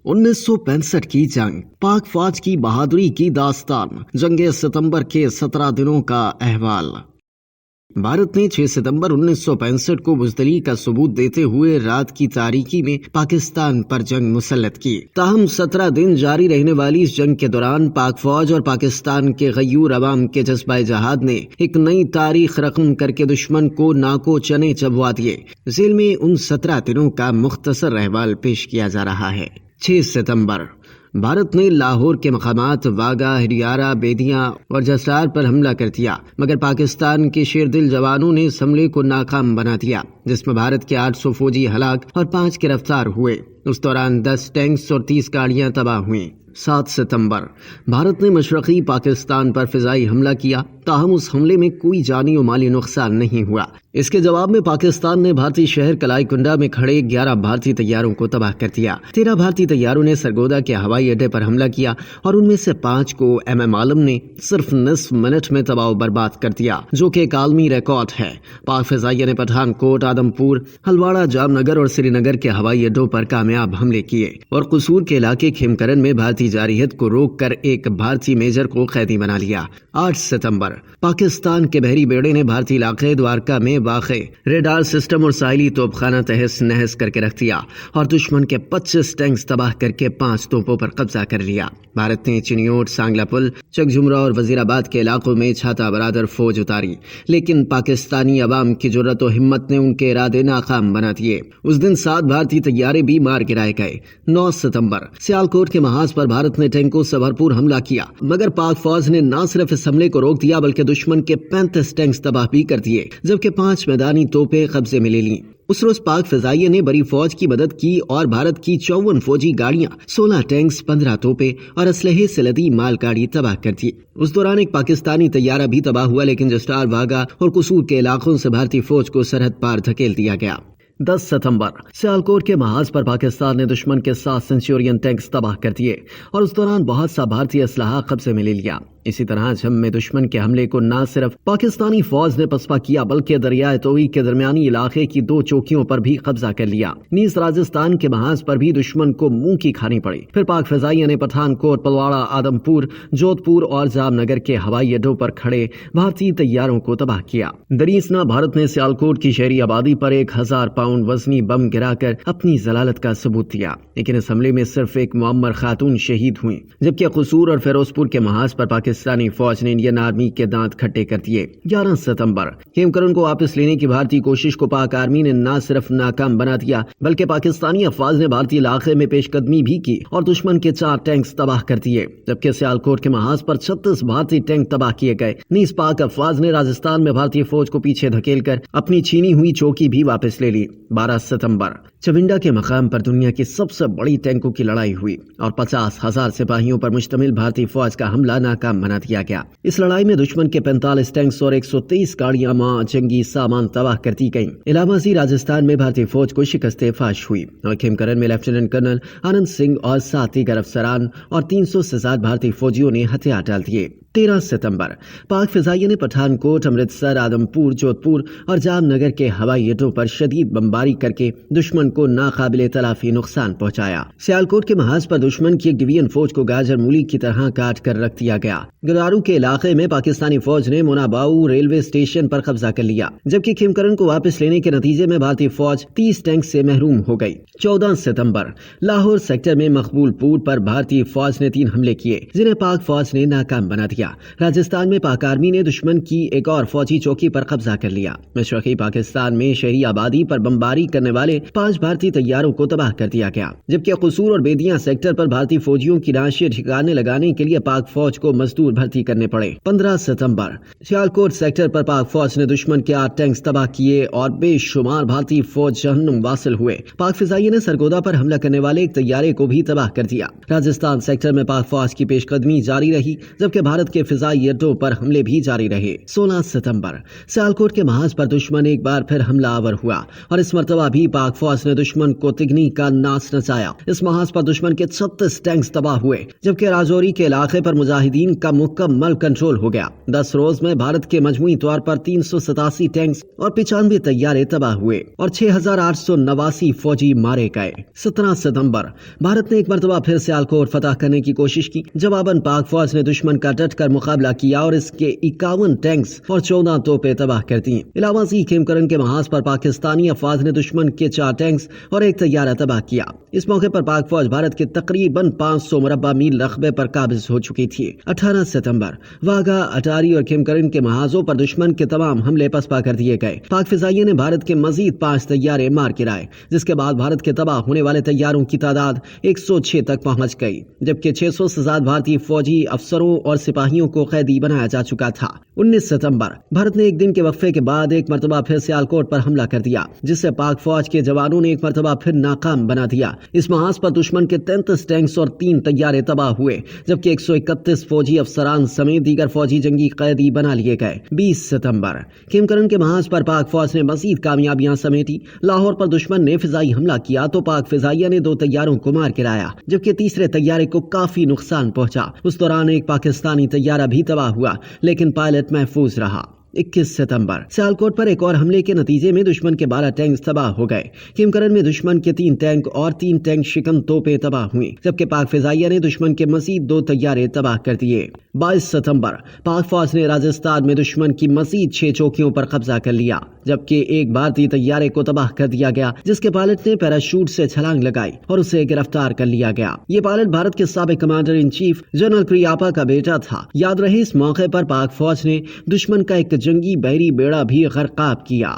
1965 کی جنگ، پاک فوج کی بہادری کی داستان، جنگ ستمبر کے 17 دنوں کا احوال۔ بھارت نے 6 ستمبر 1965 کو بزدلی کا ثبوت دیتے ہوئے رات کی تاریکی میں پاکستان پر جنگ مسلط کی۔ تاہم 17 دن جاری رہنے والی اس جنگ کے دوران پاک فوج اور پاکستان کے غیور عوام کے جذبہ جہاد نے ایک نئی تاریخ رقم کر کے دشمن کو ناکو چنے چبوا دیے۔ ذیل میں ان 17 دنوں کا مختصر احوال پیش کیا جا رہا ہے۔ 6 ستمبر بھارت نے لاہور کے مقامات واگا، ہریارہ، بیدیاں اور جسار پر حملہ کر دیا، مگر پاکستان کے شیر دل جوانوں نے اس حملے کو ناکام بنا دیا، جس میں بھارت کے 800 فوجی ہلاک اور 5 گرفتار ہوئے۔ اس دوران 10 ٹینکس اور 30 گاڑیاں تباہ ہوئیں۔ 7 ستمبر بھارت نے مشرقی پاکستان پر فضائی حملہ کیا، تاہم اس حملے میں کوئی جانی و مالی نقصان نہیں ہوا۔ اس کے جواب میں پاکستان نے بھارتی شہر کلائی کنڈا میں کھڑے 11 بھارتی طیاروں کو تباہ کر دیا۔ 13 بھارتی طیاروں نے سرگودا کے ہوائی اڈے پر حملہ کیا اور ان میں سے 5 کو ایم عالم نے صرف نصف منٹ میں تباہ و برباد کر دیا، جو کہ ایک عالمی ریکارڈ ہے۔ پاک فضائیہ نے پٹھان کوٹ، آدم پور، ہلواڑہ، جام نگر اور سری نگر کے ہوائی اڈوں پر کامیاب حملے کیے اور قصور کے علاقے کھیمکرن میں بھارتی جارحیت کو روک کر ایک بھارتی میجر کو قیدی بنا لیا۔ 8 ستمبر پاکستان کے بحری بیڑے نے بھارتی علاقے دوارکا میں واقع ریڈار سسٹم اور ساحلی توپ خانہ تہس نہس کر کے رکھ دیا اور دشمن کے 25 ٹینکس تباہ کر کے 5 توپوں پر قبضہ کر لیا۔ بھارت نے چنیوٹ، سانگلا پل، چک جمرہ اور وزیر آباد کے علاقوں میں چھاتا برادر فوج اتاری، لیکن پاکستانی عوام کی جرأت و ہمت نے ان کے ارادے ناکام بنا دیے۔ اس دن 7 بھارتی طیارے بھی مار گرائے گئے۔ 9 ستمبر سیالکوٹ کے محاذ پر بھارت نے ٹینکوں سے بھرپور حملہ کیا، مگر پاک فوج نے نہ صرف اس حملے کو روک دیا بلکہ دشمن کے 35 ٹینکس تباہ بھی کر دیے، جبکہ 5 میدانی توپیں قبضے میں لے لیں۔ اس روز پاک فضائیہ نے بڑی فوج کی مدد کی اور بھارت کی 54 فوجی گاڑیاں، 16 ٹینکس، 15 توپیں اور اسلحے سے لدی مال گاڑی تباہ کر دی۔ اس دوران ایک پاکستانی طیارہ بھی تباہ ہوا، لیکن جسٹار، واگا اور قصور کے علاقوں سے بھارتی فوج کو سرحد پار دھکیل دیا گیا۔ 10 ستمبر سیالکوٹ کے محاذ پر پاکستان نے دشمن کے 7 سینچورین ٹینکس تباہ کر دیے اور اس دوران بہت سا بھارتی اسلحہ قبضے میں لے لیا۔ اسی طرح جم میں دشمن کے حملے کو نہ صرف پاکستانی فوج نے پسپا کیا بلکہ دریائے توئی کے درمیانی علاقے کی 2 چوکیوں پر بھی قبضہ کر لیا۔ نیز راجستھان کے محاذ پر بھی دشمن کو منہ کی کھانی پڑی۔ پھر پاک فضائیہ نے پٹھان کوٹ، پلواڑہ، آدم پور، جودھ پور اور جام نگر کے ہوائی اڈوں پر کھڑے بھارتی طیاروں کو تباہ کیا۔ دریسنا بھارت نے سیالکوٹ کی شہری آبادی پر 1000 پاؤنڈ وزنی بم گرا کر اپنی ذلالت کا ثبوت دیا، لیکن اس حملے میں صرف ایک معمر خاتون شہید ہوئی، جبکہ قصور اور فیروز پور کے محاذ پر پاکستانی فوج نے انڈین آرمی کے دانت کھٹے کر دیے۔ 11 ستمبر کھیمکرن کو واپس لینے کی بھارتی کوشش کو پاک آرمی نے نہ صرف ناکام بنا دیا بلکہ پاکستانی افواج نے بھارتی علاقے میں پیش قدمی بھی کی اور دشمن کے 4 ٹینکس تباہ کر دیے، جبکہ سیالکوٹ کے محاذ پر 36 بھارتی ٹینک تباہ کیے گئے۔ نیز پاک افواج نے راجستھان میں بھارتی فوج کو پیچھے دھکیل کر اپنی چھینی ہوئی چوکی بھی واپس لے لی۔ 12 ستمبر چونڈا کے مقام پر دنیا کی سب سے بڑی ٹینکوں کی لڑائی ہوئی اور 50,000 سپاہیوں پر مشتمل بھارتی فوج کا حملہ ناکام بنا دیا گیا۔ اس لڑائی میں دشمن کے 45 ٹینکس اور 123 گاڑیاں ماں جنگی سامان تباہ کر دی گئیں۔ علاوہ ازیں راجستھان میں بھارتی فوج کو شکست فاش ہوئی اور کھیمکرن میں لیفٹیننٹ کرنل آنند سنگھ اور 7 دیگر افسران اور 300 سے زیادہ بھارتی فوجیوں نے ہتھیار ڈال دیے۔ 13 ستمبر پاک فضائیہ نے پٹھان کوٹ، امرتسر، آدم پور، جودھ پور اور جام نگر کے ہوائی اڈوں پر شدید بمباری کر کے دشمن کو ناقابل تلافی نقصان پہنچایا۔ سیالکوٹ کے محاذ پر دشمن کی ایک ڈویژن فوج کو گاجر مولی کی طرح کاٹ کر رکھ دیا گیا۔ گدارو کے علاقے میں پاکستانی فوج نے مناباؤ ریلوے اسٹیشن پر قبضہ کر لیا، جبکہ کھیمکرن کو واپس لینے کے نتیجے میں بھارتی فوج 30 ٹینک سے محروم ہو گئی۔ 14 ستمبر لاہور سیکٹر میں مقبول پور پر بھارتی فوج نے 3 حملے کیے، جنہیں پاک فوج نے ناکام بنا دیا۔ راجستھان میں پاک آرمی نے دشمن کی ایک اور فوجی چوکی پر قبضہ کر لیا۔ مشرقی پاکستان میں شہری آبادی پر بمباری کرنے والے 5 بھارتی طیاروں کو تباہ کر دیا گیا، جبکہ قصور اور بیدیاں سیکٹر پر بھارتی فوجیوں کی ناشے ٹھکانے لگانے کے لیے پاک فوج کو مزدور بھرتی کرنے پڑے۔ 15 ستمبر سیالکوٹ سیکٹر پر پاک فوج نے دشمن کے 8 ٹینکس تباہ کیے اور بے شمار بھارتی فوج جہنم واصل ہوئے۔ پاک فضائیہ نے سرگودا پر حملہ کرنے والے ایک طیارے کو بھی تباہ کر دیا۔ راجستھان سیکٹر میں پاک فوج کی پیش قدمی جاری رہی، جبکہ بھارت بھارت کے فضائی اڈوں پر حملے بھی جاری رہے۔ 16 ستمبر سیالکوٹ کے محاذ پر دشمن ایک بار پھر حملہ آور ہوا اور اس مرتبہ بھی پاک فوج نے دشمن کو تگنی کا ناچ نچایا۔ اس محاذ پر دشمن کے 36 ٹینکس تباہ ہوئے، جبکہ راجوری کے علاقے پر مجاہدین کا مکمل کنٹرول ہو گیا۔ 10 روز میں بھارت کے مجموعی طور پر 387 ٹینکس اور 95 طیارے تباہ ہوئے اور 6889 فوجی مارے گئے۔ 17 ستمبر بھارت نے ایک مرتبہ پھر سیالکوٹ فتح کرنے کی کوشش کی۔ جواباً پاک فوج نے دشمن کا ڈٹ کر مقابلہ کیا اور اس کے 51 ٹینکس اور 14 توپیں تباہ کر دیں۔ علاوہ ازیں کھیمکرن کے محاذ پر پاکستانی افواج نے دشمن کے 4 ٹینکس اور 1 طیارہ تباہ کیا۔ اس موقع پر پاک فوج بھارت کے تقریباً 500 مربع میل رقبے پر قابض ہو چکی تھی۔ 18 ستمبر واگا، اٹاری اور کھیمکرن کے محاذوں پر دشمن کے تمام حملے پسپا کر دیے گئے۔ پاک فضائیہ نے بھارت کے مزید 5 طیارے مار گرائے، جس کے بعد بھارت کے تباہ ہونے والے طیاروں کی تعداد 106 تک پہنچ گئی، جبکہ 600 سے زیادہ بھارتی فوجی افسروں اور سپاہیوں کو قیدی بنایا جا چکا تھا۔ 19 ستمبر بھارت نے ایک دن کے وقفے کے بعد ایک مرتبہ پھر سیالکوٹ پر حملہ کر دیا، جس سے پاک فوج کے جوانوں نے ایک مرتبہ پھر ناکام بنا دیا۔ اس محاذ پر دشمن کے 33 ٹینکس اور 3 طیارے تباہ ہوئے، جبکہ 131 فوجی افسران سمیت دیگر فوجی جنگی قیدی بنا لیے گئے۔ 20 ستمبر کھیمکرن کے محاذ پر پاک فوج نے مزید کامیابیاں سمیٹی۔ لاہور پر دشمن نے فضائی حملہ کیا تو پاک فضائیہ نے 2 طیاروں کو مار گرایا، جبکہ تیسرے طیارے کو کافی نقصان پہنچا۔ اس دوران ایک پاکستانی طیارہ بھی تباہ ہوا، لیکن پائلٹ محفوظ رہا۔ 21 ستمبر سیالکوٹ پر ایک اور حملے کے نتیجے میں دشمن کے 12 ٹینکس تباہ ہو گئے۔ کھیمکرن میں دشمن کے 3 ٹینک اور 3 ٹینک شکن توپیں تباہ ہوئیں، جبکہ پاک فضائیہ نے دشمن کے مزید 2 طیارے تباہ کر دیے۔ 22 ستمبر پاک فوج نے راجستھان میں دشمن کی مزید 6 چوکیوں پر قبضہ کر لیا، جبکہ ایک بھارتی طیارے کو تباہ کر دیا گیا، جس کے پائلٹ نے پیراشوٹ سے چھلانگ لگائی اور اسے گرفتار کر لیا گیا۔ یہ پائلٹ بھارت کے سابق commander in chief general Cariappa کا بیٹا تھا۔ یاد رہے اس موقع پر پاک فوج نے دشمن کا ایک جنگی بحری بیڑا بھی غرقاب کیا۔